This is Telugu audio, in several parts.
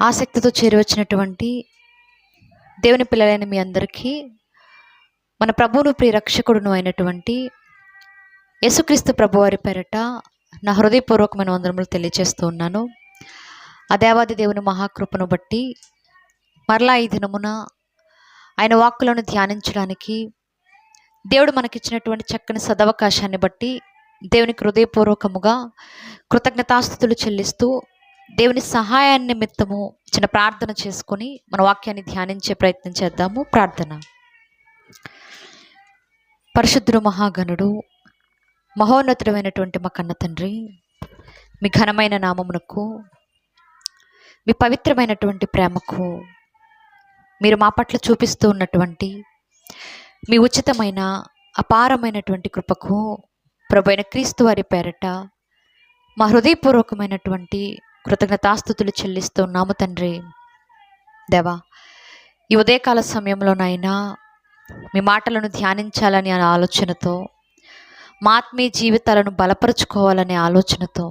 ఆసక్తితో చేరువచ్చినటువంటి దేవుని పిల్లలైన మీ అందరికీ మన ప్రభువును ప్రియరక్షకుడును అయినటువంటి యేసుక్రీస్తు ప్రభువారి పేరట నా హృదయపూర్వకమైన వందనములు తెలియజేస్తూ ఉన్నాను. ఆ దేవాది దేవుని మహాకృపను బట్టి మరలా ఈ దినమున ఆయన వాక్కులను ధ్యానించడానికి దేవుడు మనకిచ్చినటువంటి చక్కని సదవకాశాన్ని బట్టి దేవునికి హృదయపూర్వకముగా కృతజ్ఞతాస్తుతులు చెల్లిస్తూ దేవుని సహాయాన్ని నిమిత్తము చిన్న ప్రార్థన చేసుకొని మన వాక్యాన్ని ధ్యానించే ప్రయత్నం చేద్దాము. ప్రార్థన. పరిశుద్ధుడు, మహాగణుడు, మహోన్నతుడమైనటువంటి మా కన్న తండ్రి, మీ ఘనమైన నామమునకు, మీ పవిత్రమైనటువంటి ప్రేమకు, మీరు మా పట్ల చూపిస్తూ ఉన్నటువంటి మీ ఉచితమైన అపారమైనటువంటి కృపకు ప్రభువైన క్రీస్తు వారి పేరట మా హృదయపూర్వకమైనటువంటి కృతజ్ఞతాస్తుతులు చెల్లిస్తూ ఉన్నాము తండ్రి. దేవా, ఈ ఉదయకాల సమయంలోనైనా మీ మాటలను ధ్యానించాలని అనే ఆలోచనతో, మా ఆత్మీయ జీవితాలను బలపరుచుకోవాలనే ఆలోచనతో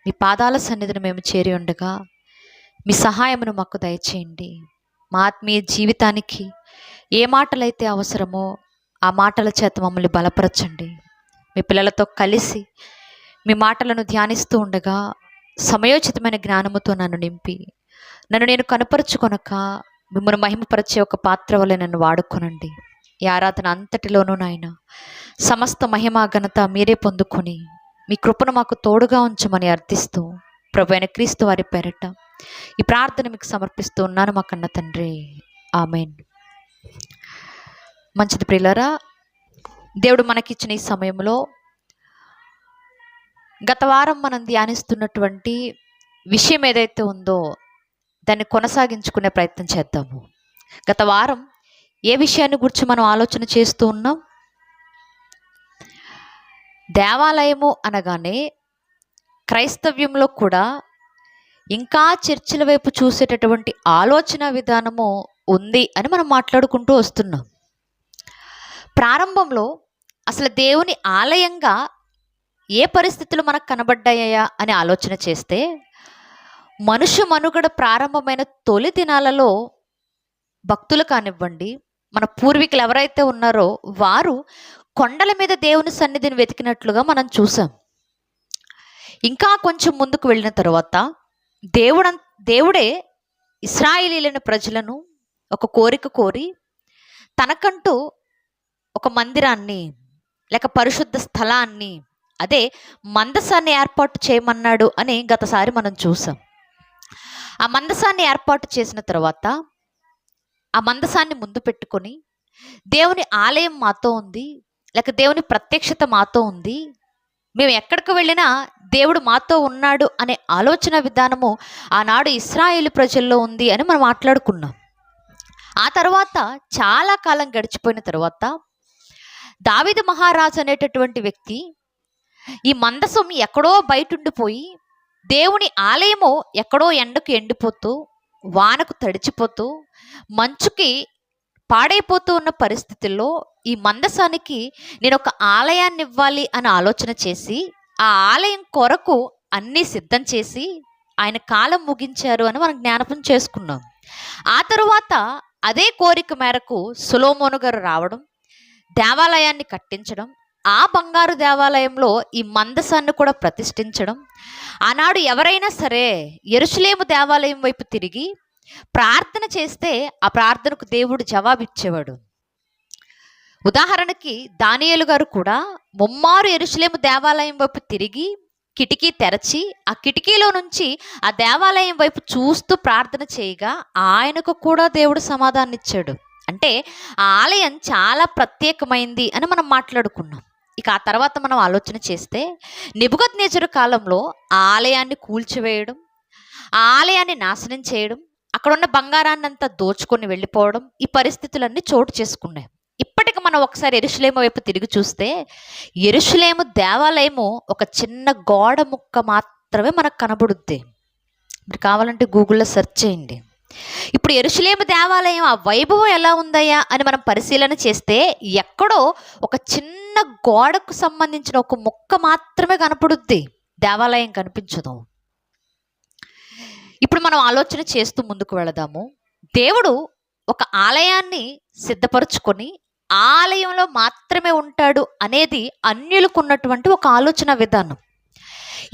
మీ పాదాల సన్నిధిని మేము చేరి ఉండగా మీ సహాయమును మాకు దయచేయండి. మా ఆత్మీయ జీవితానికి ఏ మాటలైతే అవసరమో ఆ మాటల చేత మమ్మల్ని బలపరచండి. మీ పిల్లలతో కలిసి మీ మాటలను ధ్యానిస్తూ ఉండగా సమయోచితమైన జ్ఞానముతో నన్ను నింపి నన్ను నేను కనపరుచుకొనక మిమ్మల్ని మహిమపరిచే ఒక పాత్ర వలె నన్ను వాడుకొనండి. ఈ ఆరాధన అంతటిలోనూ నాయన సమస్త మహిమ ఘనత మీరే పొందుకొని మీ కృపను మాకు తోడుగా ఉంచమని అర్థిస్తూ ప్రభువైన క్రీస్తు వారి పేరట ఈ ప్రార్థన మీకు సమర్పిస్తూ ఉన్నాను మా కన్న తండ్రి. ఆమెన్. మంచిది ప్రియులారా, దేవుడు మనకిచ్చిన ఈ సమయంలో గత వారం మనం ధ్యానిస్తున్నటువంటి విషయం ఏదైతే ఉందో దాన్ని కొనసాగించుకునే ప్రయత్నం చేద్దాము. గత వారం ఏ విషయాన్ని గురించి మనం ఆలోచన చేస్తూ ఉన్నాం? దేవాలయము అనగానే క్రైస్తవ్యంలో కూడా ఇంకా చర్చిల వైపు చూసేటటువంటి ఆలోచన విధానము ఉంది అని మనం మాట్లాడుకుంటూ వస్తున్నాం. ప్రారంభంలో అసలు దేవుని ఆలయంగా ఏ పరిస్థితులు మనకు కనబడ్డాయా అని ఆలోచన చేస్తే, మనుష్య మనుగడ ప్రారంభమైన తొలి దినాలలో భక్తులు కానివ్వండి, మన పూర్వీకులు ఎవరైతే ఉన్నారో వారు కొండల మీద దేవుని సన్నిధిని వెతికినట్లుగా మనం చూసాం. ఇంకా కొంచెం ముందుకు వెళ్ళిన తర్వాత దేవుడే ఇశ్రాయేలీలైన ప్రజలను ఒక కోరిక కోరి తనకంటూ ఒక మందిరాన్ని లేక పరిశుద్ధ స్థలాన్ని, అదే మందసాన్ని ఏర్పాటు చేయమన్నాడు అని గతసారి మనం చూసాం. ఆ మందసాన్ని ఏర్పాటు చేసిన తర్వాత ఆ మందసాన్ని ముందు పెట్టుకొని దేవుని ఆలయం మాతో ఉంది, లేక దేవుని ప్రత్యక్షత మాతో ఉంది, మేము ఎక్కడికి వెళ్ళినా దేవుడు మాతో ఉన్నాడు అనే ఆలోచన విధానము ఆనాడు ఇశ్రాయేలు ప్రజల్లో ఉంది అని మనం మాట్లాడుకున్నాం. ఆ తర్వాత చాలా కాలం గడిచిపోయిన తర్వాత దావీదు మహారాజు అనేటటువంటి వ్యక్తి ఈ మందసం ఎక్కడో బయటుండిపోయి దేవుని ఆలయము ఎక్కడో ఎండకు ఎండిపోతూ, వానకు తడిచిపోతూ, మంచుకి పాడైపోతూ ఉన్న పరిస్థితుల్లో ఈ మందసానికి నేను ఒక ఆలయాన్ని ఇవ్వాలి అని ఆలోచన చేసి ఆ ఆలయం కొరకు అన్నీ సిద్ధం చేసి ఆయన కాలం ముగించారు అని మనం జ్ఞాపకం చేసుకున్నాం. ఆ తరువాత అదే కోరిక మేరకు సొలొమోను గారు రావడం, దేవాలయాన్ని కట్టించడం, ఆ బంగారు దేవాలయంలో ఈ మందసాన్ని కూడా ప్రతిష్ఠించడం. ఆనాడు ఎవరైనా సరే యెరూషలేము దేవాలయం వైపు తిరిగి ప్రార్థన చేస్తే ఆ ప్రార్థనకు దేవుడు జవాబిచ్చేవాడు. ఉదాహరణకి దానియేలు గారు కూడా ముమ్మారు యెరూషలేము దేవాలయం వైపు తిరిగి కిటికీ తెరచి ఆ కిటికీలో నుంచి ఆ దేవాలయం వైపు చూస్తూ ప్రార్థన చేయగా ఆయనకు కూడా దేవుడు సమాధానం ఇచ్చాడు. అంటే ఆ ఆలయం చాలా ప్రత్యేకమైంది అని మనం మాట్లాడుకున్నాం. ఇక ఆ తర్వాత మనం ఆలోచన చేస్తే నెబుకద్నెజరు కాలంలో ఆ ఆలయాన్ని కూల్చివేయడం, ఆ ఆలయాన్ని నాశనం చేయడం, అక్కడ ఉన్న బంగారాన్ని అంతా దోచుకొని వెళ్ళిపోవడం, ఈ పరిస్థితులన్నీ చోటు చేసుకున్నాయి. ఇప్పటికి మనం ఒకసారి యెరూషలేము వైపు తిరిగి చూస్తే యెరూషలేము దేవాలయము ఒక చిన్న గోడ ముక్క మాత్రమే మనకు కనబడుద్ది. మీరు కావాలంటే గూగుల్లో సెర్చ్ చేయండి. ఇప్పుడు యెరూషలేము దేవాలయం ఆ వైభవం ఎలా ఉందయ్యా అని మనం పరిశీలన చేస్తే ఎక్కడో ఒక చిన్న గోడకు సంబంధించిన ఒక ముక్క మాత్రమే కనపడుద్ది, దేవాలయం కనిపించదు. ఇప్పుడు మనం ఆలోచన చేస్తూ ముందుకు వెళదాము. దేవుడు ఒక ఆలయాన్ని సిద్ధపరుచుకొని ఆలయంలో మాత్రమే ఉంటాడు అనేది అన్యులకు ఉన్నటువంటి ఒక ఆలోచన విధానం.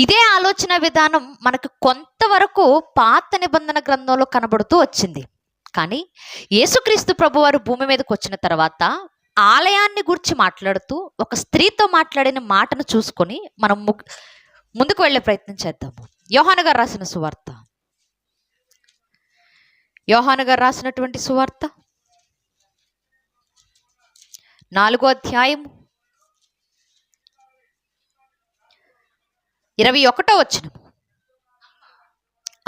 ఇదే ఆలోచన విధానం మనకు కొంతవరకు పాత నిబంధన గ్రంథంలో కనబడుతూ వచ్చింది. కానీ యేసుక్రీస్తు ప్రభువారు భూమి మీదకి వచ్చిన తర్వాత ఆలయాన్ని గురించి మాట్లాడుతూ ఒక స్త్రీతో మాట్లాడిన మాటను చూసుకొని మనం ముందుకు వెళ్ళే ప్రయత్నం చేద్దాము. యోహాను గారు రాసిన సువార్త, యోహాను గారు రాసినటువంటి సువార్త 4వ అధ్యాయము 21వ వచనము.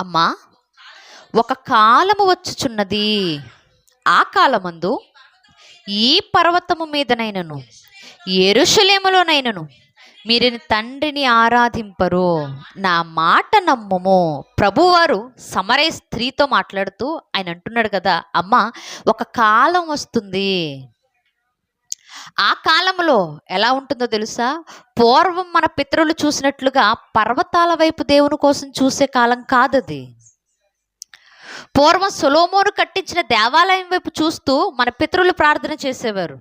అమ్మా, ఒక కాలము వచ్చుచున్నది, ఆ కాలమందు ఈ పర్వతము మీదనైనను యెరూషలేములోనైనను మీరు తండ్రిని ఆరాధింపరు, నా మాట నమ్ముము. ప్రభువారు సమరయ స్త్రీతో మాట్లాడుతూ ఆయన అంటున్నాడు కదా, అమ్మ ఒక కాలం వస్తుంది. ఆ కాలంలో ఎలా ఉంటుందో తెలుసా? పూర్వం మన పితరులు చూసినట్లుగా పర్వతాల వైపు దేవుని కోసం చూసే కాలం కాదది. పూర్వం సొలొమోను కట్టించిన దేవాలయం వైపు చూస్తూ మన పితరులు ప్రార్థన చేసేవారు,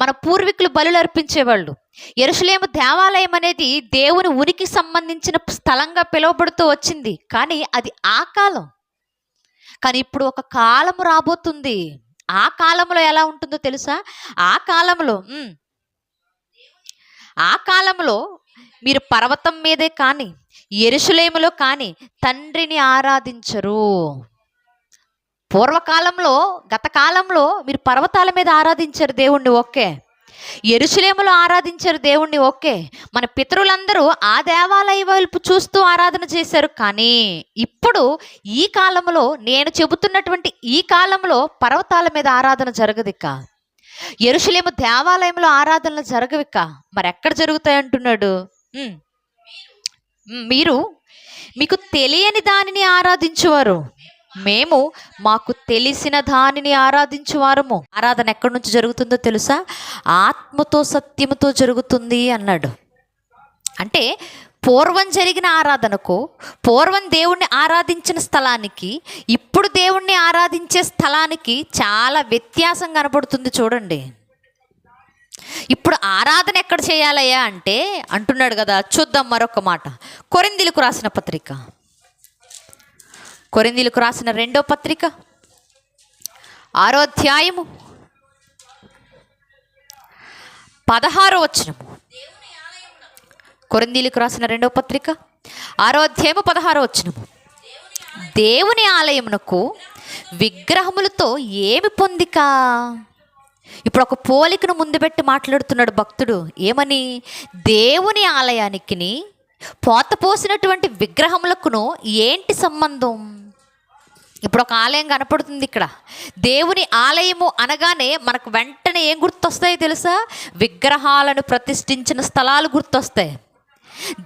మన పూర్వీకులు బలులు అర్పించేవాళ్ళు. యెరూషలేము దేవాలయం అనేది దేవుని ఉనికి సంబంధించిన స్థలంగా పిలువబడుతూ వచ్చింది. కానీ అది ఆ కాలం. కానీ ఇప్పుడు ఒక కాలము రాబోతుంది. ఆ కాలంలో ఎలా ఉంటుందో తెలుసా? ఆ కాలంలో మీరు పర్వతం మీదే కానీ యెరూషలేములో కానీ తండ్రిని ఆరాధించరు. పూర్వకాలంలో, గత కాలంలో మీరు పర్వతాల మీద ఆరాధించారు దేవుణ్ణి, ఓకే. యెరూషలేములో ఆరాధించారు దేవుణ్ణి, ఓకే. మన పితరులందరూ ఆ దేవాలయ వైపు చూస్తూ ఆరాధన చేశారు. కానీ ఇప్పుడు ఈ కాలంలో, నేను చెబుతున్నటువంటి ఈ కాలంలో పర్వతాల మీద ఆరాధన జరగదిక. యెరూషలేము దేవాలయంలో ఆరాధనలు జరగవిక. మరి ఎక్కడ జరుగుతాయి అంటున్నాడు? మీరు మీకు తెలియని దానిని ఆరాధించువారు, మేము మాకు తెలిసిన దానిని ఆరాధించువారము. ఆరాధన ఎక్కడి నుంచి జరుగుతుందో తెలుసా? ఆత్మతో సత్యముతో జరుగుతుంది అన్నాడు. అంటే పూర్వం జరిగిన ఆరాధనకు, పూర్వం దేవుణ్ణి ఆరాధించిన స్థలానికి, ఇప్పుడు దేవుణ్ణి ఆరాధించే స్థలానికి చాలా వ్యత్యాసం కనపడుతుంది. చూడండి, ఇప్పుడు ఆరాధన ఎక్కడ చేయాలయ్యా అంటే అంటున్నాడు కదా. చూద్దాం మరొక మాట. కొరింథీయులకు రాసిన పత్రిక, కొరింథీయులకు రాసిన 2వ పత్రిక 6వ అధ్యాయము 16వ వచనము. కొరింథీయులకు రాసిన 2వ పత్రిక 6వ అధ్యాయము 16వ వచనము. దేవుని ఆలయమునకు విగ్రహములతో ఏమి పొందిక? ఇప్పుడు ఒక పోలికను ముందు పెట్టి మాట్లాడుతున్నాడు భక్తుడు. ఏమని? దేవుని ఆలయానికి పోత పోసినటువంటి విగ్రహములకును ఏంటి సంబంధం? ఇప్పుడు ఒక ఆలయం కనపడుతుంది ఇక్కడ. దేవుని ఆలయము అనగానే మనకు వెంటనే ఏం గుర్తొస్తాయి తెలుసా? విగ్రహాలను ప్రతిష్ఠించిన స్థలాలు గుర్తొస్తాయి.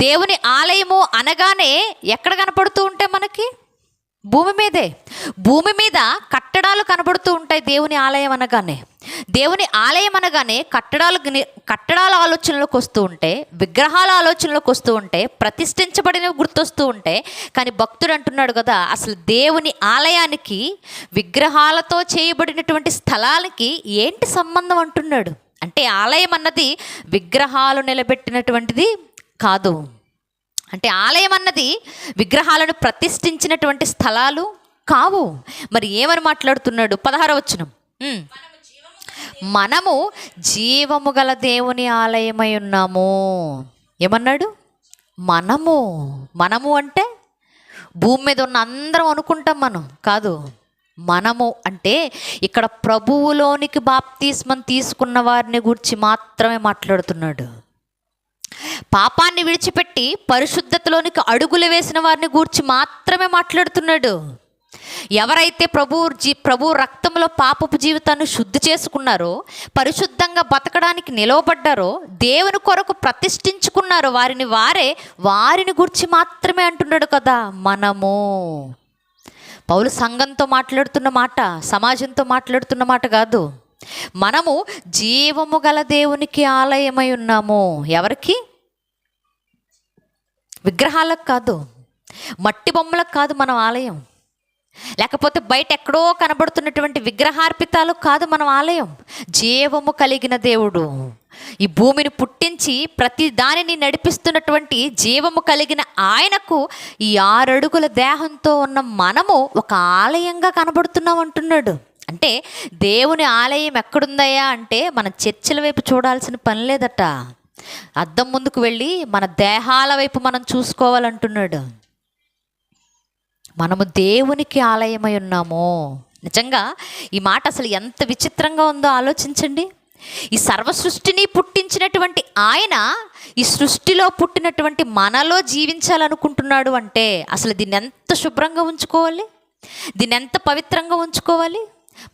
దేవుని ఆలయము అనగానే ఎక్కడ కనపడుతూ ఉంటాయి మనకి? భూమి మీదే. భూమి మీద కట్టడాలు కనబడుతూ ఉంటాయి దేవుని ఆలయం అనగానే. దేవుని ఆలయం అనగానే కట్టడాల ఆలోచనలోకి వస్తూ ఉంటే, విగ్రహాల ఆలోచనలోకి వస్తూ ఉంటే, ప్రతిష్ఠించబడినవి గుర్తొస్తూ ఉంటే. కానీ భక్తుడు అంటున్నాడు కదా, అసలు దేవుని ఆలయానికి విగ్రహాలతో చేయబడినటువంటి స్థలానికి ఏంటి సంబంధం అంటున్నాడు. అంటే ఆలయం అన్నది విగ్రహాలు నిలబెట్టినటువంటిది కాదు. అంటే ఆలయం అన్నది విగ్రహాలను ప్రతిష్ఠించినటువంటి స్థలాలు కావు. మరి ఏమని మాట్లాడుతున్నాడు? 16వ వచనం. మనము జీవము గల దేవుని ఆలయమై ఉన్నాము. ఏమన్నాడు? మనము అంటే భూమి మీద ఉన్న అందరం అనుకుంటాం, మనం కాదు. మనము అంటే ఇక్కడ ప్రభువులోనికి బాప్తిస్మం తీసుకున్న వారిని గురించి మాత్రమే మాట్లాడుతున్నాడు. పాపాన్ని విడిచిపెట్టి పరిశుద్ధతలోనికి అడుగులు వేసిన వారిని గూర్చి మాత్రమే మాట్లాడుతున్నాడు. ఎవరైతే ప్రభు రక్తంలో పాపపు జీవితాన్ని శుద్ధి చేసుకున్నారో, పరిశుద్ధంగా బతకడానికి నిలవబడ్డారో, దేవుని కొరకు ప్రతిష్ఠించుకున్నారో, వారిని గురించి మాత్రమే అంటున్నాడు కదా మనము. పౌలు సంఘంతో మాట్లాడుతున్న మాట, సమాజంతో మాట్లాడుతున్న మాట కాదు. మనము జీవము గల దేవునికి ఆలయమై ఉన్నాము. ఎవరికి? విగ్రహాలకు కాదు. మట్టి బొమ్మలకు కాదు మనం ఆలయం, లేకపోతే బయట ఎక్కడో కనబడుతున్నటువంటి విగ్రహార్పితాలు కాదు మనం ఆలయం. జీవము కలిగిన దేవుడు ఈ భూమిని పుట్టించి ప్రతి దానిని నడిపిస్తున్నటువంటి జీవము కలిగిన ఆయనకు ఈ 6 అడుగుల దేహంతో ఉన్న మనము ఒక ఆలయంగా కనబడుతున్నాం అంటున్నాడు. అంటే దేవుని ఆలయం ఎక్కడుందయ్యా అంటే మన చర్చిల వైపు చూడాల్సిన పని లేదట. అద్దం ముందుకు వెళ్ళి మన దేహాల వైపు మనం చూసుకోవాలంటున్నాడు. మనము దేవునికి ఆలయమై ఉన్నాము. నిజంగా ఈ మాట అసలు ఎంత విచిత్రంగా ఉందో ఆలోచించండి. ఈ సర్వ సృష్టిని పుట్టించినటువంటి ఆయన ఈ సృష్టిలో పుట్టినటువంటి మనలో జీవించాలనుకుంటున్నాడు అంటే అసలు దీన్ని ఎంత శుభ్రంగా ఉంచుకోవాలి, దీన్ని ఎంత పవిత్రంగా ఉంచుకోవాలి.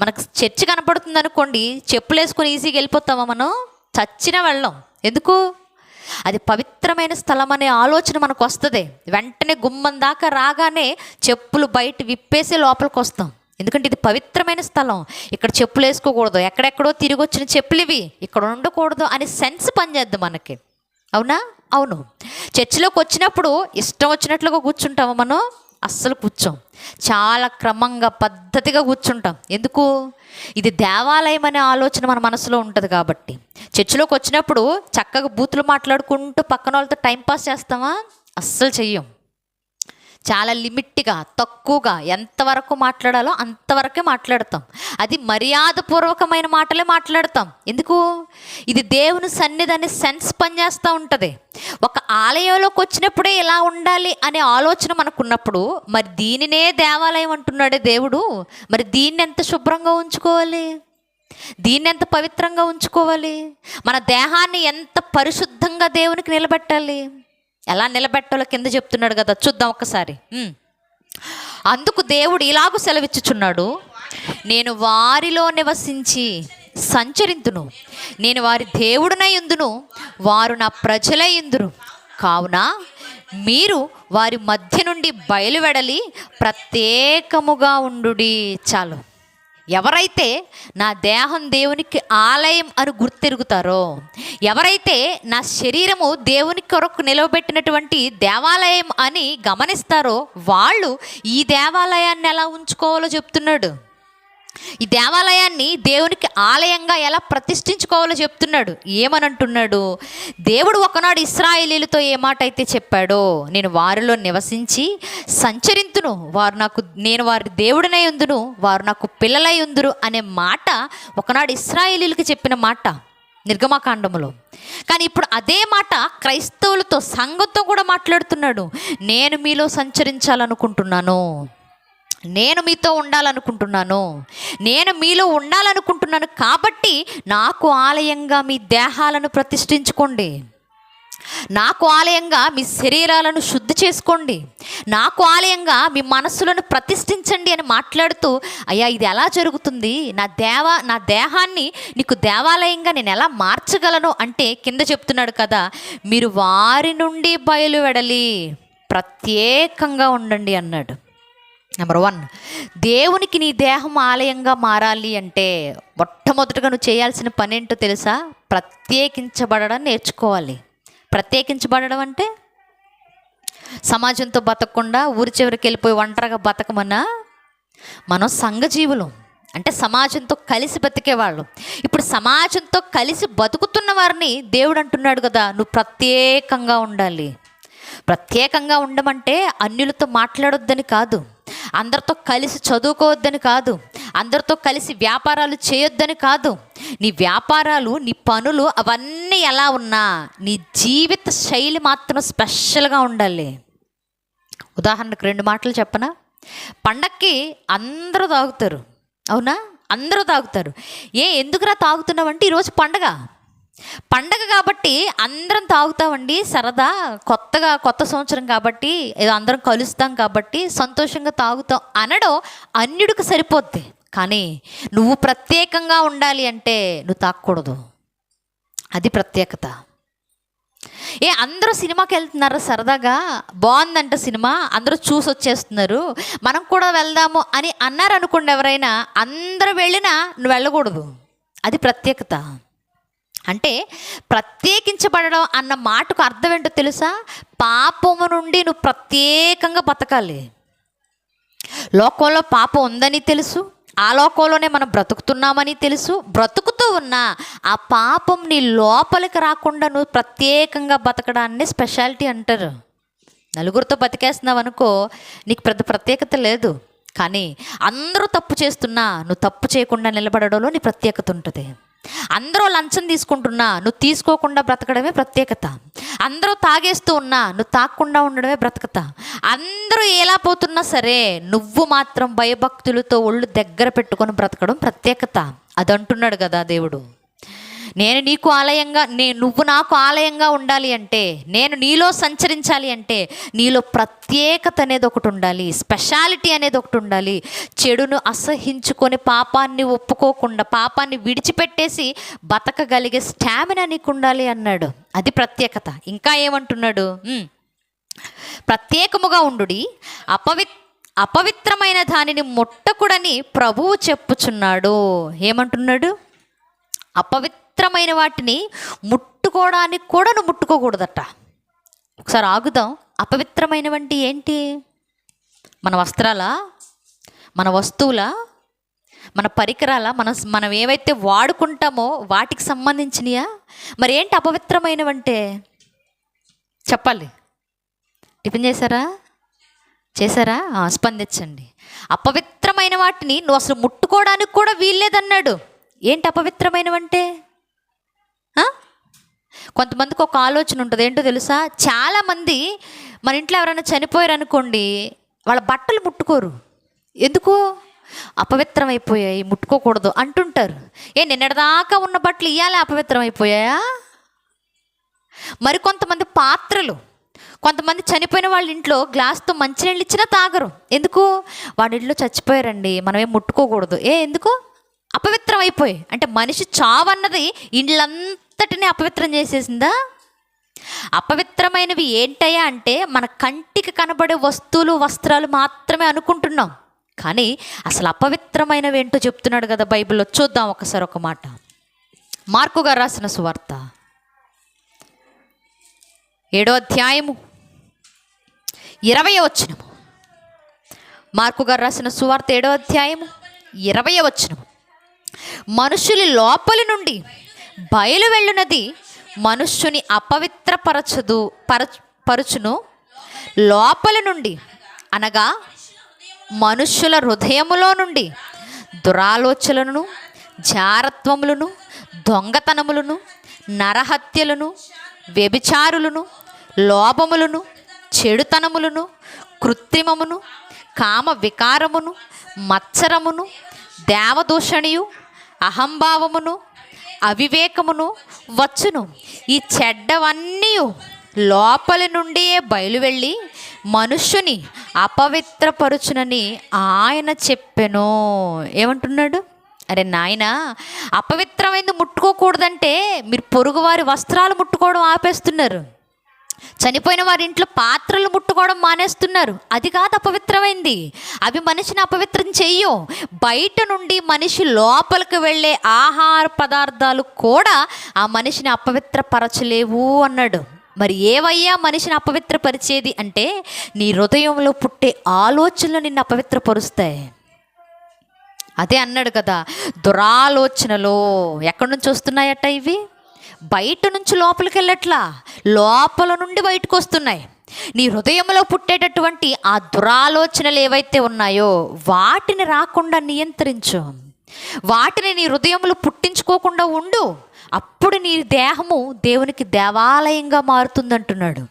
మనకు చర్చి కనపడుతుంది అనుకోండి, చెప్పులు వేసుకొని ఈజీగా వెళ్ళిపోతామా? మనం చచ్చిన వెళ్ళం. ఎందుకు? అది పవిత్రమైన స్థలం అనే ఆలోచన మనకు వస్తుంది. వెంటనే గుమ్మం దాకా రాగానే చెప్పులు బయట విప్పేసి లోపలికి వస్తాం. ఎందుకంటే ఇది పవిత్రమైన స్థలం, ఇక్కడ చెప్పులు వేసుకోకూడదు, ఎక్కడెక్కడో తిరిగి వచ్చిన చెప్పులు ఇవి, ఇక్కడ ఉండకూడదు అనే సెన్స్ పనిచేద్దాం మనకి. అవునా? అవును. చర్చిలోకి వచ్చినప్పుడు ఇష్టం వచ్చినట్లుగా కూర్చుంటాము మనం? అస్సలు కూర్చోం. చాలా క్రమంగా పద్ధతిగా కూర్చుంటాం. ఎందుకు? ఇది దేవాలయం అనే ఆలోచన మన మనసులో ఉంటుంది కాబట్టి. చర్చిలోకి వచ్చినప్పుడు చక్కగా బూతులు మాట్లాడుకుంటూ పక్కన వాళ్ళతో టైంపాస్ చేస్తామా? అస్సలు చెయ్యం. చాలా లిమిట్గా, తక్కువగా ఎంతవరకు మాట్లాడాలో అంతవరకే మాట్లాడతాం. అది మర్యాదపూర్వకమైన మాటలే మాట్లాడతాం. ఎందుకు? ఇది దేవుని సన్నిధిని సెన్స్ పనిచేస్తూ ఉంటుంది. ఒక ఆలయంలోకి వచ్చినప్పుడే ఇలా ఉండాలి అనే ఆలోచన మనకున్నప్పుడు మరి దీనినే దేవాలయం అంటున్నాడే దేవుడు, మరి దీన్ని ఎంత శుభ్రంగా ఉంచుకోవాలి, దీన్ని ఎంత పవిత్రంగా ఉంచుకోవాలి, మన దేహాన్ని ఎంత పరిశుద్ధంగా దేవునికి నిలబెట్టాలి. ఎలా నిలబెట్టాలో కింద చెప్తున్నాడు కదా, చూద్దాం ఒక్కసారి. అందుకు దేవుడు ఇలాగూ సెలవిచ్చుచున్నాడు, నేను వారిలో నివసించి సంచరింతును, నేను వారి దేవుడినై యుందును, వారు నా ప్రజలై యుందురు. కావున మీరు వారి మధ్య నుండి బయలువెడలి ప్రత్యేకముగా ఉండుడి. చాలు. ఎవరైతే నా దేహం దేవునికి ఆలయం అని గుర్తెరుగుతారో, ఎవరైతే నా శరీరము దేవుని కొరకు నిలవబెట్టినటువంటి దేవాలయం అని గమనిస్తారో వాళ్ళు ఈ దేవాలయాన్ని ఎలా ఉంచుకోవాలో చెప్తున్నాడు. ఈ దేవాలయాన్ని దేవునికి ఆలయంగా ఎలా ప్రతిష్ఠించుకోవాలో చెప్తున్నాడు. ఏమనంటున్నాడు? దేవుడు ఒకనాడు ఇశ్రాయేలీలతో ఏ మాట అయితే చెప్పాడో, నేను వారిలో నివసించి సంచరింతును, నేను వారి దేవుడినై ఉందును, వారు నాకు పిల్లలై ఉందురు అనే మాట ఒకనాడు ఇశ్రాయేలీలకు చెప్పిన మాట నిర్గమకాండములో. కానీ ఇప్పుడు అదే మాట క్రైస్తవులతో, సంఘంతో కూడా మాట్లాడుతున్నాడు. నేను మీలో సంచరించాలనుకుంటున్నాను, నేను మీతో ఉండాలనుకుంటున్నాను, నేను మీలో ఉండాలనుకుంటున్నాను. కాబట్టి నాకు ఆలయంగా మీ దేహాలను ప్రతిష్ఠించుకోండి, నాకు ఆలయంగా మీ శరీరాలను శుద్ధి చేసుకోండి, నాకు ఆలయంగా మీ మనస్సులను ప్రతిష్ఠించండి అని మాట్లాడుతూ, అయ్యా ఇది ఎలా జరుగుతుంది, నా దేహాన్ని నీకు దేవాలయంగా నేను ఎలా మార్చగలను అంటే కింద చెప్తున్నాడు కదా, మీరు వారి నుండి బయలువెడలి ప్రత్యేకంగా ఉండండి అన్నాడు. నెంబర్ 1, దేవునికి నీ దేహం ఆలయంగా మారాలి అంటే మొట్టమొదటిగా నువ్వు చేయాల్సిన పని ఏంటో తెలుసా? ప్రత్యేకించబడడం నేర్చుకోవాలి. ప్రత్యేకించబడడం అంటే సమాజంతో బతకకుండా ఊరి చివరికి వెళ్ళిపోయి ఒంటరిగా బతకమన్నా? మనం సంఘజీవులు అంటే సమాజంతో కలిసి బతికేవాళ్ళు. ఇప్పుడు సమాజంతో కలిసి బతుకుతున్న వారిని దేవుడు అంటున్నాడు కదా, నువ్వు ప్రత్యేకంగా ఉండాలి. ప్రత్యేకంగా ఉండమంటే అన్యులతో మాట్లాడొద్దని కాదు, అందరితో కలిసి చదువుకోవద్దని కాదు, అందరితో కలిసి వ్యాపారాలు చేయొద్దని కాదు. నీ వ్యాపారాలు, నీ పనులు అవన్నీ ఎలా ఉన్నా నీ జీవిత శైలి మాత్రం స్పెషల్గా ఉండాలి. ఉదాహరణకు 2 మాటలు చెప్పనా? పండక్కి అందరూ తాగుతారు, అవునా? అందరూ తాగుతారు. ఎందుకురా తాగుతున్నావంటే ఈరోజు పండగ కాబట్టి అందరం తాగుతామండి, సరదా, కొత్త సంవత్సరం కాబట్టి ఏదో అందరం కలుస్తాం కాబట్టి సంతోషంగా తాగుతాం అనడం అన్యుడికి సరిపోద్ది. కానీ నువ్వు ప్రత్యేకంగా ఉండాలి అంటే నువ్వు తాగకూడదు. అది ప్రత్యేకత. అందరూ సినిమాకి వెళ్తున్నారు, సరదాగా బాగుందంట సినిమా, అందరూ చూసి వచ్చేస్తున్నారు, మనం కూడా వెళ్దాము అని అన్నారు అనుకోండి ఎవరైనా, అందరూ వెళ్ళినా నువ్వు వెళ్ళకూడదు. అది ప్రత్యేకత. అంటే ప్రత్యేకించబడడం అన్న మాటకు అర్థం ఏంటో తెలుసా? పాపము నుండి నువ్వు ప్రత్యేకంగా బతకాలి. లోకంలో పాపం ఉందని తెలుసు, ఆ లోకంలోనే మనం బ్రతుకుతున్నామని తెలుసు. బ్రతుకుతూ ఉన్నా ఆ పాపం నీ లోపలికి రాకుండా నువ్వు ప్రత్యేకంగా బతకడాన్ని స్పెషాలిటీ అంటారు. నలుగురితో బతికేస్తున్నావు అనుకో, నీకు పెద్ద ప్రత్యేకత లేదు. కానీ అందరూ తప్పు చేస్తున్నా నువ్వు తప్పు చేయకుండా నిలబడడంలో నీ ప్రత్యేకత ఉంటుంది. అందరూ లంచం తీసుకుంటున్నా నువ్వు తీసుకోకుండా బ్రతకడమే ప్రత్యేకత. అందరూ తాగేస్తూ ఉన్నా నువ్వు తాగకుండా ఉండడమే బ్రతకత. అందరూ ఎలా పోతున్నా సరే నువ్వు మాత్రం భయభక్తులతో ఒళ్ళు దగ్గర పెట్టుకొని బ్రతకడం ప్రత్యేకత. అది అంటున్నాడు కదా దేవుడు. నేను నీకు ఆలయంగా, నువ్వు నాకు ఆలయంగా ఉండాలి అంటే, నేను నీలో సంచరించాలి అంటే నీలో ప్రత్యేకత అనేది ఒకటి ఉండాలి, స్పెషాలిటీ అనేది ఒకటి ఉండాలి. చెడును అసహించుకొని పాపాన్ని ఒప్పుకోకుండా పాపాన్ని విడిచిపెట్టేసి బతకగలిగే స్టామినా నీకు ఉండాలి అన్నాడు. అది ప్రత్యేకత. ఇంకా ఏమంటున్నాడు? ప్రత్యేకముగా ఉండుడి, అపవిత్రమైన దానిని ముట్టకుడని ప్రభువు చెప్పుచున్నాడు. ఏమంటున్నాడు? అపవిత్రమైన వాటిని ముట్టుకోవడానికి కూడా నువ్వు ముట్టుకోకూడదట. ఒకసారి ఆగుదాం. అపవిత్రమైనవంటి ఏంటి? మన వస్త్రాలా, మన వస్తువులా, మన పరికరాల, మనం ఏవైతే వాడుకుంటామో వాటికి సంబంధించినయా? మరి ఏంటి అపవిత్రమైనవంటే? చెప్పాలి. టిఫిన్ చేశారా? స్పందించండి. అపవిత్రమైన వాటిని నువ్వు అసలు ముట్టుకోవడానికి కూడా వీల్లేదన్నాడు. ఏంటి అపవిత్రమైనవంటే? కొంతమందికి ఒక ఆలోచన ఉంటుంది. ఏంటో తెలుసా? చాలామంది మన ఇంట్లో ఎవరైనా చనిపోయారు అనుకోండి, వాళ్ళ బట్టలు ముట్టుకోరు. ఎందుకు? అపవిత్రమైపోయాయి, ముట్టుకోకూడదు అంటుంటారు. నిన్నటిదాకా ఉన్న బట్టలు ఇవాళ అపవిత్రమైపోయాయా? మరి కొంతమంది పాత్రలు, కొంతమంది చనిపోయిన వాళ్ళ ఇంట్లో గ్లాస్తో మంచినీళ్ళు ఇచ్చినా తాగరు. ఎందుకు? వాళ్ళ ఇంట్లో చచ్చిపోయారండి, మనమేం ముట్టుకోకూడదు. ఎందుకు? అపవిత్రం అయిపోయి. అంటే మనిషి చావన్నది ఇళ్ళంతటిని అపవిత్రం చేసేసిందా? అపవిత్రమైనవి ఏంటయ్యా అంటే మన కంటికి కనబడే వస్తువులు, వస్త్రాలు మాత్రమే అనుకుంటున్నాం. కానీ అసలు అపవిత్రమైనవి ఏంటో చెప్తున్నాడు కదా బైబిల్లో. చూద్దాం ఒకసారి ఒక మాట. మార్కు గారు రాసిన సువార్త 7వ అధ్యాయము 20వ వచనము. మార్కు గారు రాసిన సువార్త 7వ అధ్యాయము 20వ వచనము. మనుషుని లోపలి నుండి బయలు వెళ్ళునది మనుష్యుని పరుచును. లోపలి నుండి అనగా మనుష్యుల హృదయములో నుండి దురాలోచనలను, జారత్వములను, దొంగతనములను, నరహత్యలను, వ్యభిచారులను, లోభములను, చెడుతనములను, కృత్రిమమును, కామ వికారమును, మత్సరమును, దేవదూషణియు, అహంభావమును, అవివేకమును వచ్చును. ఈ చెడ్డవన్నీ లోపలి నుండి బయలువెళ్ళి మనుష్యుని అపవిత్రపరుచునని ఆయన చెప్పెను. ఏమంటున్నాడు? అరే నాయన, అపవిత్రమైంది ముట్టుకోకూడదంటే మీరు పొరుగువారి వస్త్రాలు ముట్టుకోవడం ఆపేస్తున్నారు. చనిపోయిన వారి ఇంట్లో పాత్రలు ముట్టుకోవడం మానేస్తున్నారు. అది కాదు అపవిత్రమైంది. అవి మనిషిని అపవిత్రం చెయ్యు. బయట నుండి మనిషి లోపలికి వెళ్ళే ఆహార పదార్థాలు కూడా ఆ మనిషిని అపవిత్రపరచలేవు అన్నాడు. మరి ఏవయ్యా మనిషిని అపవిత్రపరిచేది అంటే నీ హృదయంలో పుట్టే ఆలోచనలు నిన్ను అపవిత్రపరుస్తాయి. అదే అన్నాడు కదా, దురాలోచనలు ఎక్కడి నుంచి వస్తున్నాయట? ఇవి బయట నుంచి లోపలికి వెళ్ళట్లా, లోపల నుండి బయటకు వస్తున్నాయి. నీ హృదయంలో పుట్టేటటువంటి ఆ దురాలోచనలు ఏవైతే ఉన్నాయో వాటిని రాకుండా నియంత్రించు. వాటిని నీ హృదయంలో పుట్టించుకోకుండా ఉండు. అప్పుడు నీ దేహము దేవునికి దేవాలయంగా మారుతుందంటున్నాడు.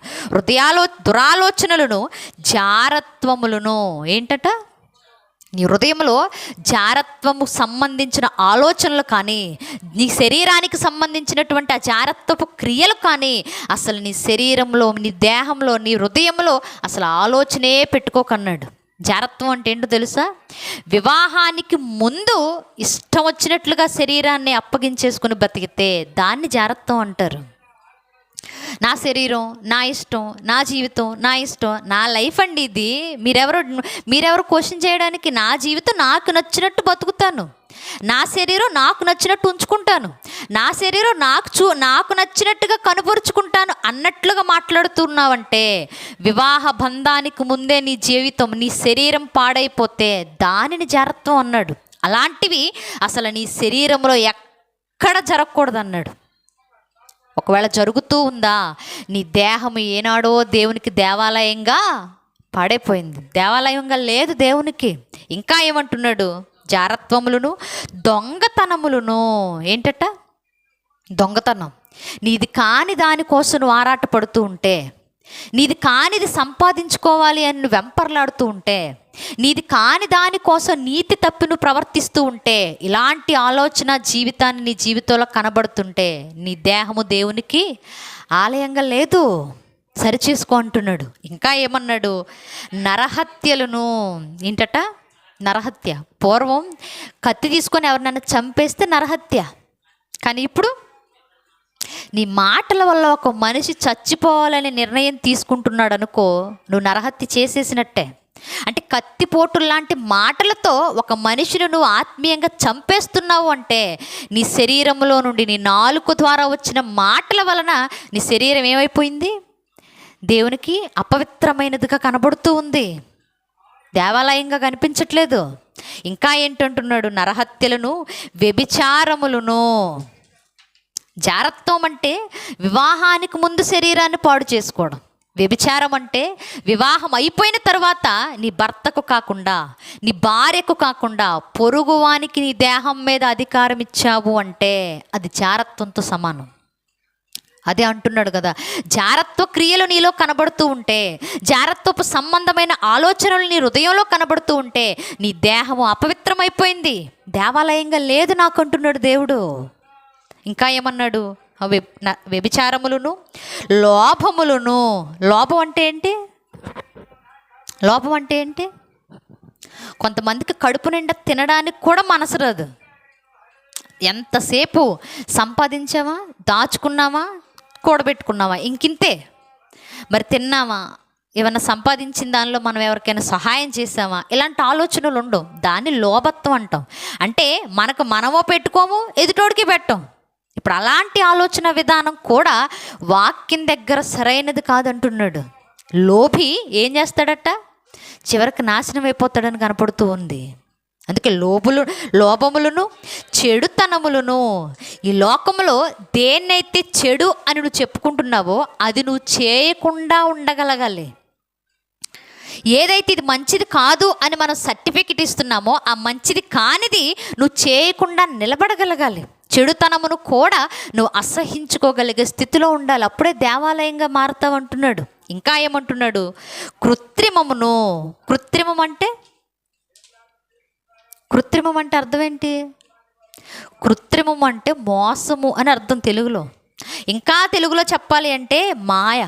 దురాలోచనలను, జారత్వములను ఏంటట? నీ హృదయంలో జారత్వము సంబంధించిన ఆలోచనలు కానీ, నీ శరీరానికి సంబంధించినటువంటి ఆ జారత్వపు క్రియలు కానీ అసలు నీ శరీరంలో, నీ దేహంలో, నీ హృదయంలో అసలు ఆలోచనే పెట్టుకోకన్నాడు. జారత్వం అంటే ఏంటో తెలుసా? వివాహానికి ముందు ఇష్టం వచ్చినట్లుగా శరీరాన్ని అప్పగించేసుకుని బతికితే దాన్ని జారత్వం అంటారు. నా శరీరం, నా ఇష్టం, నా జీవితం, నా ఇష్టం, నా లైఫ్ అండి ఇది. మీరెవరు క్వశ్చన్ చేయడానికి? నా జీవితం నాకు నచ్చినట్టు బతుకుతాను, నా శరీరం నాకు నచ్చినట్టు ఉంచుకుంటాను. నా శరీరం నాకు నచ్చినట్టుగా కనుపరుచుకుంటాను అన్నట్లుగా మాట్లాడుతున్నావంటే వివాహ బంధానికి ముందే నీ జీవితం, నీ శరీరం పాడైపోతే దానిని జాగ్రత్త అన్నాడు. అలాంటివి అసలు నీ శరీరంలో ఎక్కడ జరగకూడదు అన్నాడు. ఒకవేళ జరుగుతూ ఉందా, నీ దేహం ఏనాడో దేవునికి దేవాలయంగా పాడైపోయింది, దేవాలయంగా లేదు దేవునికి. ఇంకా ఏమంటున్నాడు, జారత్వములను దొంగతనములను. ఏంటట? దొంగతనం. నీది కాని దానికోసం నువ్వు ఆరాటపడుతూ ఉంటే, నీది కానిది సంపాదించుకోవాలి అని నువ్వు వెంపర్లాడుతూ ఉంటే, నీది కాని దానికోసం నీతి తప్పి నువ్వు ప్రవర్తిస్తూ ఉంటే, ఇలాంటి ఆలోచన జీవితాన్ని నీ జీవితంలో కనబడుతుంటే నీ దేహము దేవునికి ఆలయంగా లేదు, సరిచేసుకో అంటున్నాడు. ఇంకా ఏమన్నాడు, నరహత్యలను. ఏంటట? నరహత్య. పూర్వం కత్తి తీసుకొని ఎవరినైనా చంపేస్తే నరహత్య, కానీ ఇప్పుడు నీ మాటల వల్ల ఒక మనిషి చచ్చిపోవాలని నిర్ణయం తీసుకుంటున్నాడు అనుకో, నువ్వు నరహత్య చేసేసినట్టే. అంటే కత్తిపోటు లాంటి మాటలతో ఒక మనిషిని నువ్వు ఆత్మీయంగా చంపేస్తున్నావు అంటే నీ శరీరంలో నుండి, నీ నాలుక ద్వారా వచ్చిన మాటల వలన నీ శరీరం ఏమైపోయింది? దేవునికి అపవిత్రమైనదిగా కనబడుతూ ఉంది, దేవాలయంగా కనిపించట్లేదు. ఇంకా ఏంటంటున్నాడు, నరహత్యలను, వ్యభిచారములను. జారత్వం అంటే వివాహానికి ముందు శరీరాన్ని పాడు చేసుకోవడం. వ్యభిచారం అంటే వివాహం అయిపోయిన తర్వాత నీ భర్తకు కాకుండా, నీ భార్యకు కాకుండా పొరుగువానికి నీ దేహం మీద అధికారం ఇచ్చావు అంటే అది జారత్వంతో సమానం. అదే అంటున్నాడు కదా, జారత్వ క్రియలు నీలో కనబడుతూ ఉంటే, జారత్వపు సంబంధమైన ఆలోచనలు నీ హృదయంలో కనబడుతూ ఉంటే నీ దేహము అపవిత్రమైపోయింది, దేవాలయంగా లేదు నాకు అంటున్నాడు దేవుడు. ఇంకా ఏమన్నాడు, వ్యభిచారములను, లోభములను. లోభం అంటే ఏంటి? లోభం అంటే ఏంటి? కొంతమందికి కడుపు నిండా తినడానికి కూడా మనసు రాదు. ఎంతసేపు సంపాదించావా, దాచుకున్నావా, కూడబెట్టుకున్నావా, ఇంకింతే. మరి తిన్నావా, ఏమైనా సంపాదించిన దానిలో మనం ఎవరికైనా సహాయం చేసామా, ఇలాంటి ఆలోచనలు ఉండవు. దాన్ని లోభత్వం అంటాం. అంటే మనమో పెట్టుకోము, ఎదుటోడికి పెట్టం. ఇప్పుడు అలాంటి ఆలోచన విధానం కూడా వాక్యం దగ్గర సరైనది కాదంటున్నాడు. లోభి ఏం చేస్తాడట? చివరికి నాశనం అయిపోతాడని కనపడుతూ ఉంది. అందుకే లోభములను, చెడుతనములను. ఈ లోకంలో దేన్నైతే చెడు అని నువ్వు చెప్పుకుంటున్నావో అది నువ్వు చేయకుండా ఉండగలగాలి. ఏదైతే ఇది మంచిది కాదు అని మనం సర్టిఫికెట్ ఇస్తున్నామో ఆ మంచిది కానిది నువ్వు చేయకుండా నిలబడగలగాలి. చెడుతనమును కూడా నువ్వు అసహించుకోగలిగే స్థితిలో ఉండాలి, అప్పుడే దేవాలయంగా మారుతావు అంటున్నాడు. ఇంకా ఏమంటున్నాడు, కృత్రిమమును. కృత్రిమం అంటే అర్థం ఏంటి? కృత్రిమం అంటే మోసము అని అర్థం తెలుగులో. ఇంకా తెలుగులో చెప్పాలి అంటే మాయ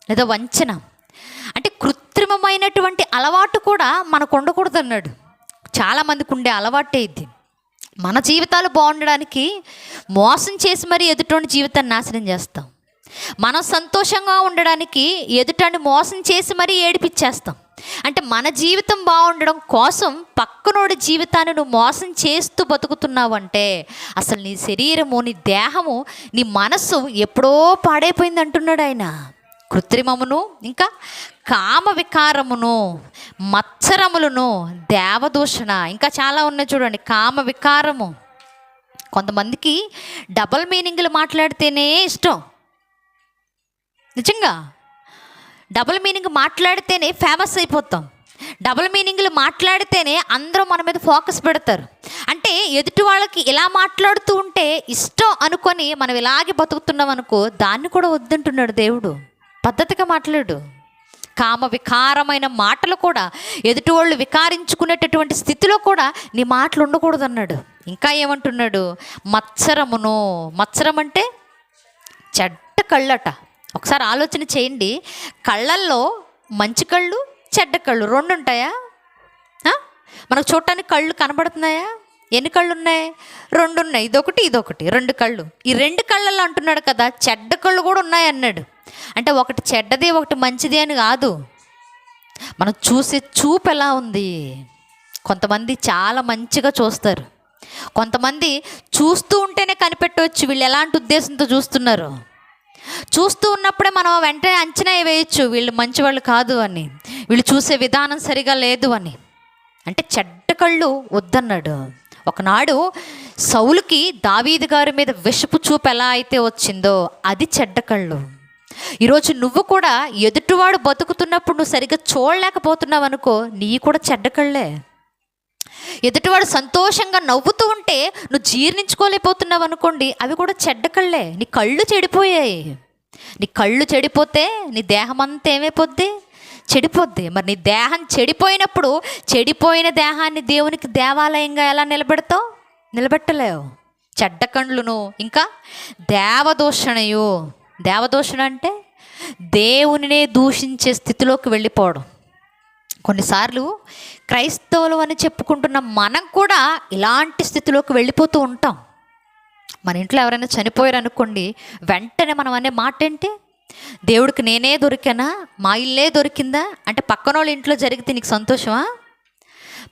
లేదా వంచన. అంటే కృత్రిమమైనటువంటి అలవాటు కూడా మనకు ఉండకూడదు అన్నాడు. చాలామందికి ఉండే అలవాటే ఇది. మన జీవితాలు బాగుండడానికి మోసం చేసి మరీ ఎదుటోని జీవితాన్ని నాశనం చేస్తాం. మనం సంతోషంగా ఉండడానికి ఎదుటని మోసం చేసి మరీ ఏడిపించేస్తాం. అంటే మన జీవితం బాగుండడం కోసం పక్కనోడి జీవితాన్ని నువ్వు మోసం చేస్తూ బతుకుతున్నావు అంటే అసలు నీ శరీరము, నీ దేహము, నీ మనస్సు ఎప్పుడో పాడైపోయింది అంటున్నాడు ఆయన. కృత్రిమమును, ఇంకా కామ వికారమును, మత్సరములను, దేవదూషణ, ఇంకా చాలా ఉన్నాయి చూడండి. కామ వికారము. కొంతమందికి డబల్ మీనింగ్లు మాట్లాడితేనే ఇష్టం. నిజంగా డబుల్ మీనింగ్ మాట్లాడితేనే ఫేమస్ అయిపోతాం. డబుల్ మీనింగ్లు మాట్లాడితేనే అందరూ మన మీద ఫోకస్ పెడతారు. అంటే ఎదుటి వాళ్ళకి ఇలా మాట్లాడుతూ ఉంటే ఇష్టం అనుకొని మనం ఇలాగే బతుకుతున్నాం అనుకో, దాన్ని కూడా వద్దంటున్నాడు దేవుడు. పద్ధతిగా మాట్లాడు. కామ వికారమైన మాటలు కూడా, ఎదుటి వాళ్ళు వికారించుకునేటటువంటి స్థితిలో కూడా నీ మాటలు ఉండకూడదు అన్నాడు. ఇంకా ఏమంటున్నాడు, మత్సరమును. మత్సరం అంటే చెడ్డ కళ్ళట. ఒకసారి ఆలోచన చేయండి, కళ్ళల్లో మంచి కళ్ళు, చెడ్డ కళ్ళు రెండు ఉంటాయా? మనకు చూడటానికి కళ్ళు కనబడుతున్నాయా? ఎన్ని కళ్ళు ఉన్నాయి? రెండు ఉన్నాయి. ఇదొకటి రెండు కళ్ళు. ఈ రెండు కళ్ళల్లో అంటున్నాడు కదా, చెడ్డ కళ్ళు కూడా ఉన్నాయి అన్నాడు. అంటే ఒకటి చెడ్డది ఒకటి మంచిది అని కాదు, మనం చూసే చూపు ఎలా ఉంది. కొంతమంది చాలా మంచిగా చూస్తారు, కొంతమంది చూస్తూ ఉంటేనే కనిపెట్టవచ్చు వీళ్ళు ఎలాంటి ఉద్దేశంతో చూస్తున్నారు. చూస్తూ ఉన్నప్పుడే మనం వెంటనే అంచనా వేయచ్చు వీళ్ళు మంచివాళ్ళు కాదు అని, వీళ్ళు చూసే విధానం సరిగా లేదు అని. అంటే చెడ్డ కళ్ళు వద్దన్నాడు. ఒకనాడు సౌలుకి దావీదు గారి మీద విషపు చూపు ఎలా అయితే వచ్చిందో అది చెడ్డ కళ్ళు. ఈరోజు నువ్వు కూడా ఎదుటివాడు బతుకుతున్నప్పుడు నువ్వు సరిగ్గా చూడలేకపోతున్నావు అనుకో, నీ కూడా చెడ్డ కళ్ళే. ఎదుటివాడు సంతోషంగా నవ్వుతూ ఉంటే నువ్వు జీర్ణించుకోలేకపోతున్నావు అనుకోండి, అవి కూడా చెడ్డ కళ్ళే. నీ కళ్ళు చెడిపోయాయి. నీ కళ్ళు చెడిపోతే నీ దేహం అంతా ఏమైపోద్ది? చెడిపోద్ది. మరి నీ దేహం చెడిపోయినప్పుడు చెడిపోయిన దేహాన్ని దేవునికి దేవాలయంగా ఎలా నిలబెడతావు? నిలబెట్టలేవు. చెడ్డ కండ్లును, ఇంకా దేవదూషణయు. దేవదూషణ అంటే దేవునినే దూషించే స్థితిలోకి వెళ్ళిపోవడం. కొన్నిసార్లు క్రైస్తవులు అని చెప్పుకుంటున్న మనం కూడా ఇలాంటి స్థితిలోకి వెళ్ళిపోతూ ఉంటాం. మన ఇంట్లో ఎవరైనా చనిపోయారు అనుకోండి, వెంటనే మనం అనే మాట ఏంటి? దేవుడికి నేనే దొరికానా, మా ఇల్లే దొరికిందా అంటే పక్కనోళ్ళ ఇంట్లో జరిగితే నీకు సంతోషమా?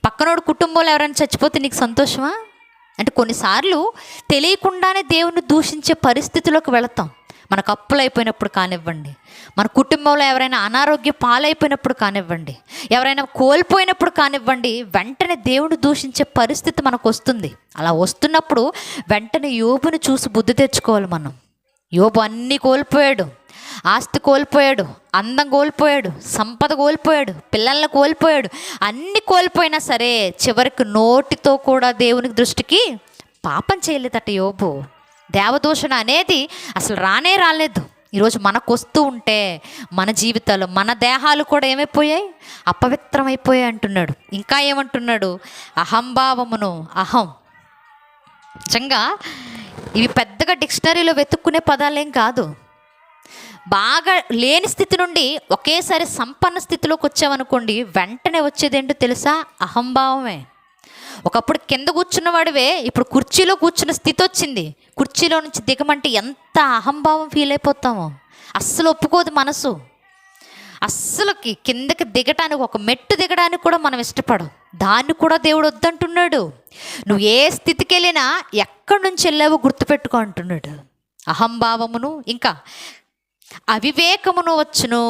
పక్కనోడు కుటుంబంలో ఎవరైనా చచ్చిపోతే నీకు సంతోషమా? అంటే కొన్నిసార్లు తెలియకుండానే దేవుని దూషించే పరిస్థితిలోకి వెళతాం. మనకు అప్పులు అయిపోయినప్పుడు కానివ్వండి, మన కుటుంబంలో ఎవరైనా అనారోగ్య పాలైపోయినప్పుడు కానివ్వండి, ఎవరైనా కోల్పోయినప్పుడు కానివ్వండి, వెంటనే దేవుని దూషించే పరిస్థితి మనకు వస్తుంది. అలా వస్తున్నప్పుడు వెంటనే యోబుని చూసి బుద్ధి తెచ్చుకోవాలి మనం. యోబు అన్నీ కోల్పోయాడు. ఆస్తి కోల్పోయాడు, అందం కోల్పోయాడు, సంపద కోల్పోయాడు, పిల్లల్ని కోల్పోయాడు. అన్నీ కోల్పోయినా సరే చివరికి నోటితో కూడా దేవునికి దృష్టికి పాపం చేయలేదట యోబు. దేవదూషణ అనేది అసలు రాలేదు. ఈరోజు మనకు వస్తూ ఉంటే మన జీవితాలు, మన దేహాలు కూడా ఏమైపోయాయి? అపవిత్రమైపోయాయి అంటున్నాడు. ఇంకా ఏమంటున్నాడు? అహంభావమును. అహం నిజంగా ఇవి పెద్దగా డిక్షనరీలో వెతుక్కునే పదాలేం కాదు. బాగా లేని స్థితి నుండి ఒకేసారి సంపన్న స్థితిలోకి వచ్చామనుకోండి, వెంటనే వచ్చేది ఏంటో తెలుసా? అహంభావమే. ఒకప్పుడు కింద కూర్చున్నవాడివే ఇప్పుడు కుర్చీలో కూర్చున్న స్థితి వచ్చింది. కుర్చీలో నుంచి దిగమంటే ఎంత అహంభావం ఫీల్ అయిపోతామో. అస్సలు ఒప్పుకోదు మనసు. అస్సలుకి కిందకి దిగటానికి, ఒక మెట్టు దిగడానికి కూడా మనం ఇష్టపడం. దాన్ని కూడా దేవుడు వద్దంటున్నాడు. నువ్వు ఏ స్థితికి వెళ్ళినా ఎక్కడి నుంచి వెళ్ళావో గుర్తుపెట్టుకో అంటున్నాడు. అహంభావమును, ఇంకా అవివేకమును వచ్చును.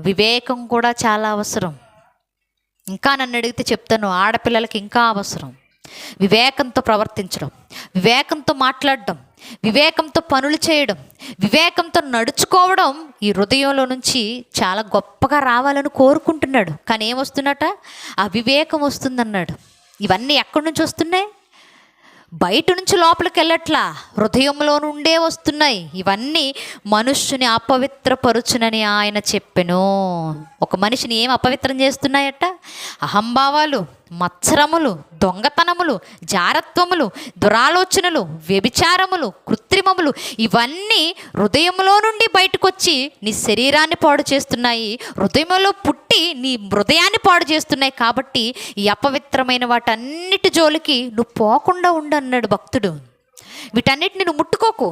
వివేకం కూడా చాలా అవసరం. ఇంకా నన్ను అడిగితే చెప్తాను, ఆడపిల్లలకి ఇంకా అవసరం. వివేకంతో ప్రవర్తించడం, వివేకంతో మాట్లాడడం, వివేకంతో పనులు చేయడం, వివేకంతో నడుచుకోవడం ఈ హృదయంలో నుంచి చాలా గొప్పగా రావాలని కోరుకుంటున్నాడు. కానీ ఏమొస్తున్నట? అవివేకం వస్తుందన్నాడు. ఇవన్నీ ఎక్కడి నుంచి వస్తున్నాయి? బయట నుంచి లోపలికి వెళ్ళట్లా, హృదయంలో నుండే వస్తున్నాయి. ఇవన్నీ మనుష్యుని అపవిత్రపరుచునని ఆయన చెప్పెను. ఒక మనిషిని ఏం అపవిత్రం చేస్తున్నాయట? అహంభావాలు, మత్సరములు, దొంగతనములు, జారత్వములు, దురాలోచనలు, వ్యభిచారములు, కృత్రిమములు, ఇవన్నీ హృదయంలో నుండి బయటకు వచ్చి నీ శరీరాన్ని పాడు చేస్తున్నాయి. హృదయంలో పుట్టి నీ హృదయాన్ని పాడు చేస్తున్నాయి. కాబట్టి ఈ అపవిత్రమైన వాటన్నిటి జోలికి నువ్వు పోకుండా ఉండు అన్నాడు భక్తుడు. వీటన్నిటిని నువ్వు ముట్టుకోకు,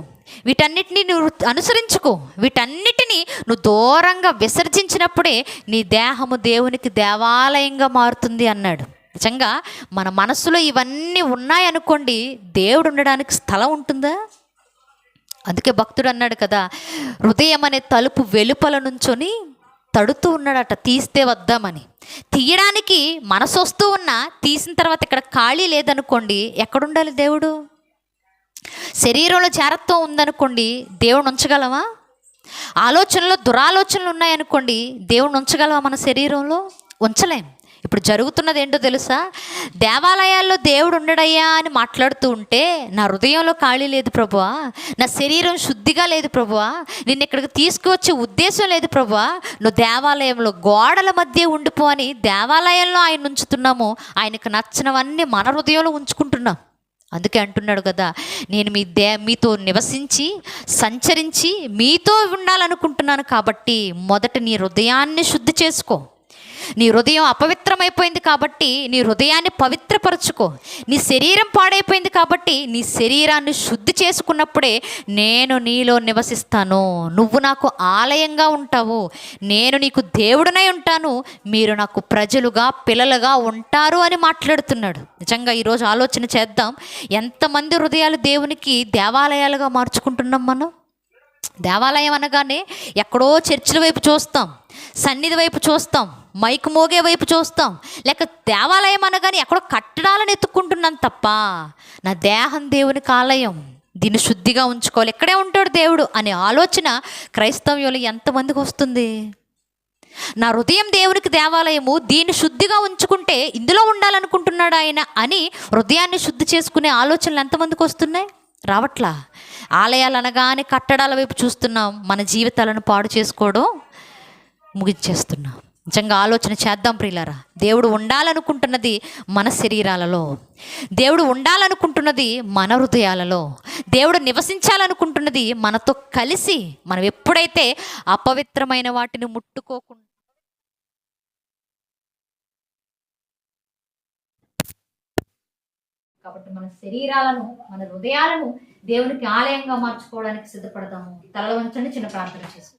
వీటన్నిటిని నువ్వు అనుసరించుకో, వీటన్నిటిని నువ్వు దూరంగా విసర్జించినప్పుడే నీ దేహము దేవునికి దేవాలయంగా మారుతుంది అన్నాడు. నిజంగా మన మనసులో ఇవన్నీ ఉన్నాయనుకోండి, దేవుడు ఉండడానికి స్థలం ఉంటుందా? అందుకే భక్తుడు అన్నాడు కదా, హృదయం అనే తలుపు వెలుపల నుంచొని తడుతూ ఉన్నాడట, తీస్తే వద్దామని. తీయడానికి మనసు వస్తూ ఉన్నా తీసిన తర్వాత ఇక్కడ ఖాళీ లేదనుకోండి, ఎక్కడుండాలి దేవుడు? శరీరంలో జారత్వం ఉందనుకోండి, దేవుని ఉంచగలవా? ఆలోచనలో దురాలోచనలు ఉన్నాయనుకోండి, దేవుని ఉంచగలవా? మన శరీరంలో ఉంచలేం. ఇప్పుడు జరుగుతున్నది ఏంటో తెలుసా? దేవాలయాల్లో దేవుడు ఉండడయ్యా అని మాట్లాడుతూ ఉంటే, నా హృదయంలో ఖాళీ లేదు ప్రభువా, నా శరీరం శుద్ధిగా లేదు ప్రభువా, నిన్ను ఇక్కడికి తీసుకువచ్చే ఉద్దేశం లేదు ప్రభువా, నువ్వు దేవాలయంలో గోడల మధ్య ఉండిపో అని దేవాలయంలో ఆయన ఉంచుతున్నాము. ఆయనకు నచ్చినవన్నీ మన హృదయంలో ఉంచుకుంటున్నాం. అందుకే అంటున్నాడు కదా, నేను మీతో నివసించి సంచరించి మీతో ఉండాలనుకుంటున్నాను. కాబట్టి మొదట నీ హృదయాన్ని శుద్ధి చేసుకో. నీ హృదయం అపవిత్రమైపోయింది కాబట్టి నీ హృదయాన్ని పవిత్రపరచుకో. నీ శరీరం పాడైపోయింది కాబట్టి నీ శరీరాన్ని శుద్ధి చేసుకున్నప్పుడే నేను నీలో నివసిస్తాను. నువ్వు నాకు ఆలయంగా ఉంటావు, నేను నీకు దేవుడినై ఉంటాను, మీరు నాకు ప్రజలుగా పిల్లలుగా ఉంటారు అని మాట్లాడుతున్నాడు. నిజంగా ఈరోజు ఆలోచన చేద్దాం, ఎంతమంది హృదయాలు దేవునికి దేవాలయాలుగా మార్చుకుంటున్నాం మనం. దేవాలయం అనగానే ఎక్కడో చర్చిల వైపు చూస్తాం, సన్నిధి వైపు చూస్తాం, మైకు మోగే వైపు చూస్తాం, లేక దేవాలయం అనగానే ఎక్కడో కట్టడాలను ఎత్తుక్కుంటున్నాం తప్ప నా దేహం దేవునికి ఆలయం, దీన్ని శుద్ధిగా ఉంచుకోవాలి, ఎక్కడే ఉంటాడు దేవుడు అనే ఆలోచన క్రైస్తవ్యంలో ఎంతమందికి వస్తుంది? నా హృదయం దేవునికి దేవాలయము, దీన్ని శుద్ధిగా ఉంచుకుంటే ఇందులో ఉండాలనుకుంటున్నాడు ఆయన అని హృదయాన్ని శుద్ధి చేసుకునే ఆలోచనలు ఎంతమందికి వస్తున్నాయి? రావట్లా. ఆలయాలు అనగానే కట్టడాల వైపు చూస్తున్నాం, మన జీవితాలను పాడు చేసుకోవడం ముగించేస్తున్నాం. నిజంగా ఆలోచన చేద్దాం ప్రియులారా. దేవుడు ఉండాలనుకుంటున్నది మన శరీరాలలో, దేవుడు ఉండాలనుకుంటున్నది మన హృదయాలలో, దేవుడు నివసించాలనుకుంటున్నది మనతో కలిసి. మనం ఎప్పుడైతే అపవిత్రమైన వాటిని ముట్టుకోకుండా కాబట్టి మన శరీరాలను, మన హృదయాలను దేవునికి ఆలయంగా మార్చుకోవడానికి సిద్ధపడతాము. తల వంచండి, చిన్న ప్రార్థన చేసుకుంటాం.